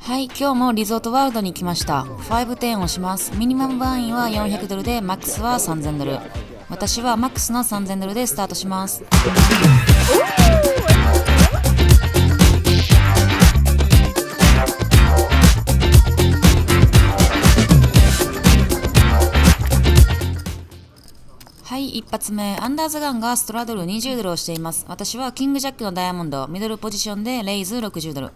はい、今日もリゾートワールドに来ました。510をします。ミニマムバインは400ドルで、マックスは3000ドル。私はマックスの3000ドルでスタートします。はい、一発目、アンダーザガンがストラドル20ドルをしています。私はキングジャックのダイヤモンド、ミドルポジションでレイズ60ドル。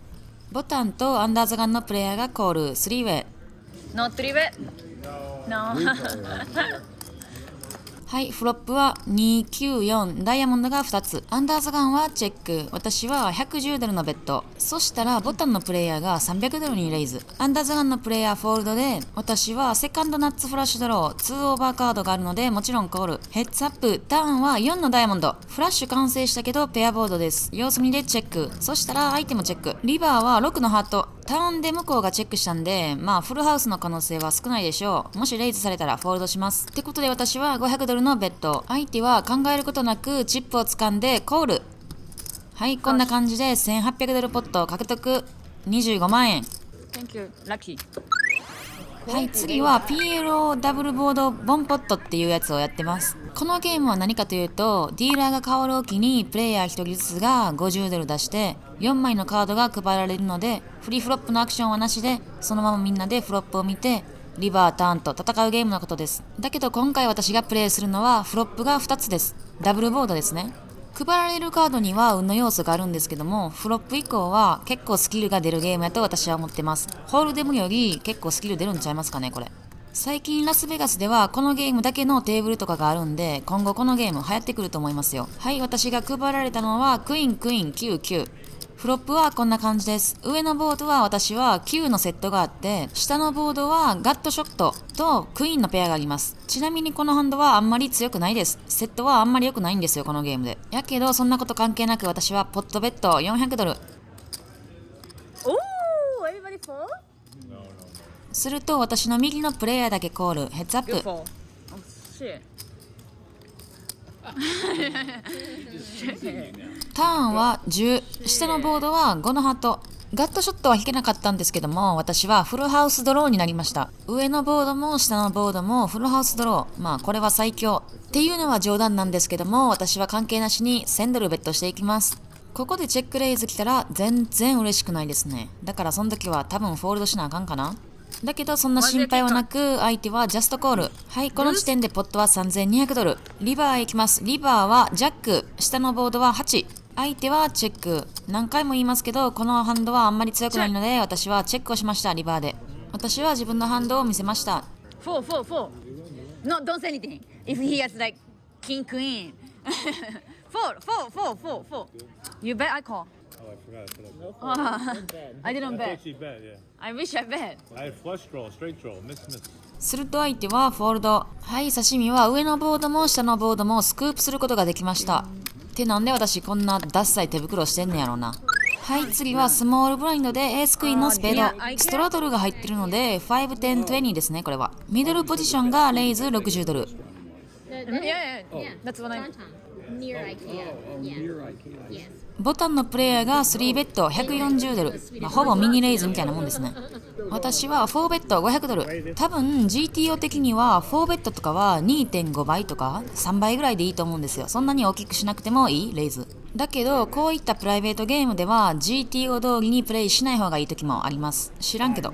ボタンとアンダーザガンのプレイヤーがコール、3ウェイ。Not three bet. No. はい、フロップは294、ダイヤモンドが2つ。アンダーザガンはチェック。私は110ドルのベッド。そしたらボタンのプレイヤーが300ドルにレイズ。アンダーザガンのプレイヤーフォールドで、私はセカンドナッツフラッシュドロー、2オーバーカードがあるのでもちろんコール。ヘッズアップ、ターンは4のダイヤモンド。フラッシュ完成したけどペアボードです。様子見でチェック。そしたらアイテムチェック。リバーは6のハート。ターンで向こうがチェックしたんで、フルハウスの可能性は少ないでしょう。もしレイズされたらフォールドします。ってことで私は500ドルのベッド。相手は考えることなくチップを掴んでコール。はい、こんな感じで1800ドルポット獲得25万円。Thank you. Lucky. はい、次は PLO ダブルボードボンポットっていうやつをやってます。このゲームは何かというと、ディーラーが変わるおきにプレイヤー1人ずつが50ドル出して4枚のカードが配られるので、フリーフロップのアクションはなしで、そのままみんなでフロップを見てリバーターンと戦うゲームのことです。だけど今回私がプレイするのはフロップが2つです。ダブルボードですね。配られるカードには運の要素があるんですけども、フロップ以降は結構スキルが出るゲームやと私は思ってます。ホールデムより結構スキル出るんちゃいますかね、これ。最近ラスベガスではこのゲームだけのテーブルとかがあるんで、今後このゲーム流行ってくると思いますよ。はい、私が配られたのはクイーン99。フロップはこんな感じです。上のボードは私は9のセットがあって、下のボードはガットショットとクイーンのペアがあります。ちなみにこのハンドはあんまり強くないです。セットはあんまり良くないんですよ、このゲームで。やけどそんなこと関係なく私はポットベッド400ドル。Oh, everybody fall? すると私の右のプレイヤーだけコール、ヘッズアッ Good プ。 fall. Oh shit. ターンは10、下のボードは5のハート。ガットショットは引けなかったんですけども、私はフルハウスドローになりました。上のボードも下のボードもフルハウスドロー。これは最強。っていうのは冗談なんですけども、私は関係なしに1000ドルベットしていきます。ここでチェックレイズ来たら全然嬉しくないですね。だからその時は多分フォールドしなあかんかな。だけどそんな心配はなく、相手はジャストコール。はい、この時点でポットは3200ドル。リバーへ行きます。リバーはジャック。下のボードは8。相手はチェック。何回も言いますけど、このハンドはあんまり強くないので、私はチェックをしました、リバーで。私は自分のハンドを見せました。Fall, fall, fall. No, don't say anything. If he has like king, queen. Fall, fall, fall, fall, fall. You bet I call. Oh, I forgot. I didn't I bet. thought she bet, yeah. I wish I bet. I had flush draw, straight draw, miss. すると相手はフォールド。はい、刺身は上のボードも下のボードもスクープすることができました。ってなんで私こんなダッサい手袋してんねやろな。はい、次はスモールブラインドでエースクイーンのスペード。ストラドルが入ってるので5、10、20ですね、これは。ミドルポジションがレイズ60ドル。Yeah. That's what I. Near IKEA. Yes. ボタンのプレイヤーが3ベッド140ドル。ほぼミニレイズみたいなもんですね。私は4ベッド500ドル。多分 GTO 的には4ベッドとかは 2.5 倍とか3倍ぐらいでいいと思うんですよ。そんなに大きくしなくてもいいレイズ。だけどこういったプライベートゲームでは GTO 通りにプレイしない方がいい時もあります。知らんけど。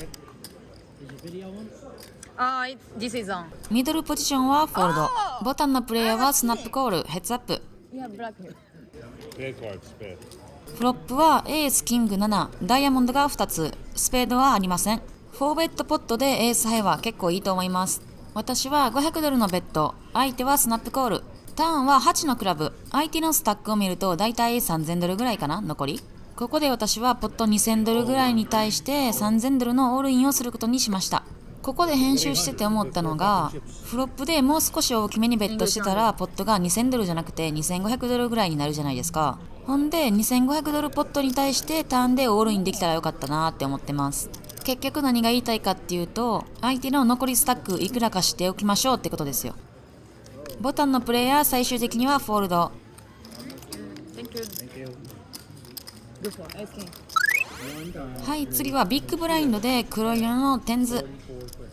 This is on. ミドルポジションはフォールド。ボタンのプレイヤーはスナップコール、ヘッズアップ。Yeah, black. Big card, spade. フロップはエースキング7、ダイヤモンドが2つ、スペードはありません。4ベッドポットでエースハイは結構いいと思います。私は500ドルのベッド、相手はスナップコール。ターンは8のクラブ、相手のスタックを見るとだいたい3000ドルぐらいかな、残り。ここで私はポット2000ドルぐらいに対して3000ドルのオールインをすることにしました。ここで編集してて思ったのが、フロップでもう少し大きめにベットしてたらポットが2000ドルじゃなくて2500ドルぐらいになるじゃないですか。ほんで2500ドルポットに対してターンでオールインできたらよかったなって思ってます。結局何が言いたいかっていうと、相手の残りスタックいくらかしておきましょうってことですよ。ボタンのプレイヤー最終的にはフォールド。 Thank you. Good for ice cream. はい、次はビッグブラインドで黒色のテンズ。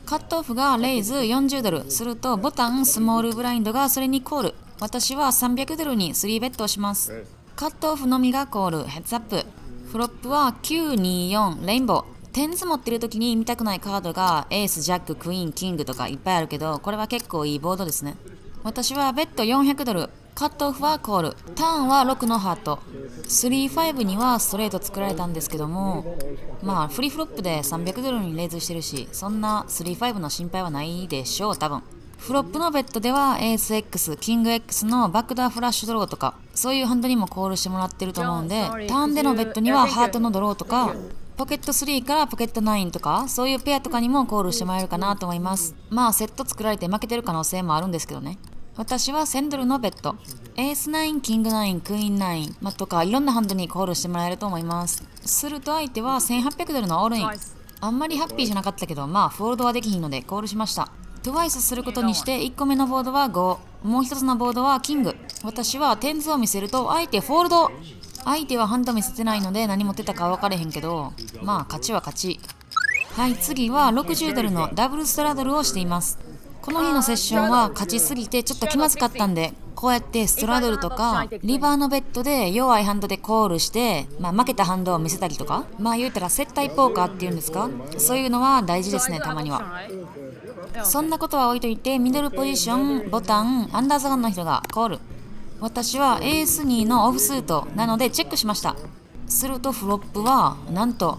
カットオフがレイズ40ドルするとボタンスモールブラインドがそれにコール。私は300ドルに3ベットをします。カットオフのみがコール、ヘッズアップ。フロップは924レインボー。テンズ持ってる時に見たくないカードがエース、ジャック、クイーン、キングとかいっぱいあるけど、これは結構いいボードですね。私はベット400ドル。カットオフはコール。ターンは6のハート。3-5にはストレート作られたんですけども、まあフリーフロップで300ドルにレイズしてるし、そんな3-5の心配はないでしょう、多分。フロップのベッドではエース X、キング X のバックダーフラッシュドローとか、そういうハンドにもコールしてもらってると思うんで、ターンでのベッドにはハートのドローとか、ポケット3からポケット9とか、そういうペアとかにもコールしてもらえるかなと思います。まあセット作られて負けてる可能性もあるんですけどね。私は1000ドルのベッド。エース9、キング9、クイーン9、とかいろんなハンドにコールしてもらえると思います。すると相手は1800ドルのオールイン。あんまりハッピーじゃなかったけど、まあフォールドはできひんのでコールしました。トゥワイスすることにして1個目のボードは5、もう1つのボードはキング。私はテンズを見せると相手フォールド。相手はハンド見せてないので何持ってたか分かれへんけど、まあ勝ちは勝ち。はい、次は60ドルのダブルストラドルをしています。この日のセッションは勝ちすぎてちょっと気まずかったんで、こうやってストラドルとかリバーのベッドで弱いハンドでコールして、負けたハンドを見せたりとか、言うたら接待ポーカーっていうんですか、そういうのは大事ですね、たまには。そんなことは置いといて、ミドルポジション、ボタン、アンダーザガンの人がコール。私はエース2のオフスートなのでチェックしました。するとフロップはなんと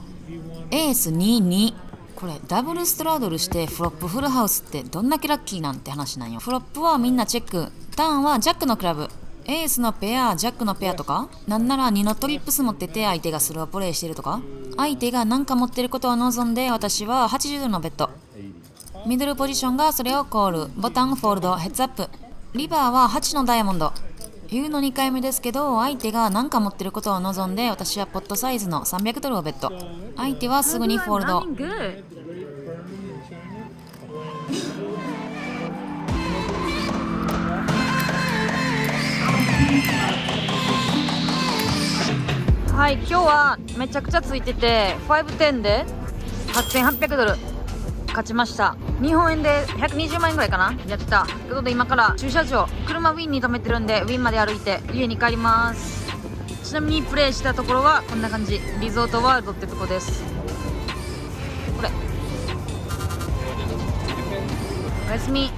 エース22。これダブルストラドルしてフロップフルハウスってどんだけラッキーなんて話なんよ。フロップはみんなチェック。ターンはジャックのクラブ。エースのペア、ジャックのペアとか、なんなら2のトリップス持ってて相手がスロープレイしてるとか、相手が何か持ってることを望んで私は80ドルのベッド。ミドルポジションがそれをコール。ボタンフォールド、ヘッズアップ。リバーは8のダイヤモンド。言うの2回目ですけど、相手が何か持ってることを望んで私はポットサイズの300ドルをベッド。相手はすぐにフォールド。はい、今日はめちゃくちゃついてて510で8800ドル勝ちました。日本円で120万円ぐらいかなやってた。ということで今から駐車場、車ウィンに止めてるんでウィンまで歩いて家に帰ります。ちなみにプレイしたところはこんな感じ。リゾートワールドってとこです。これおやすみ。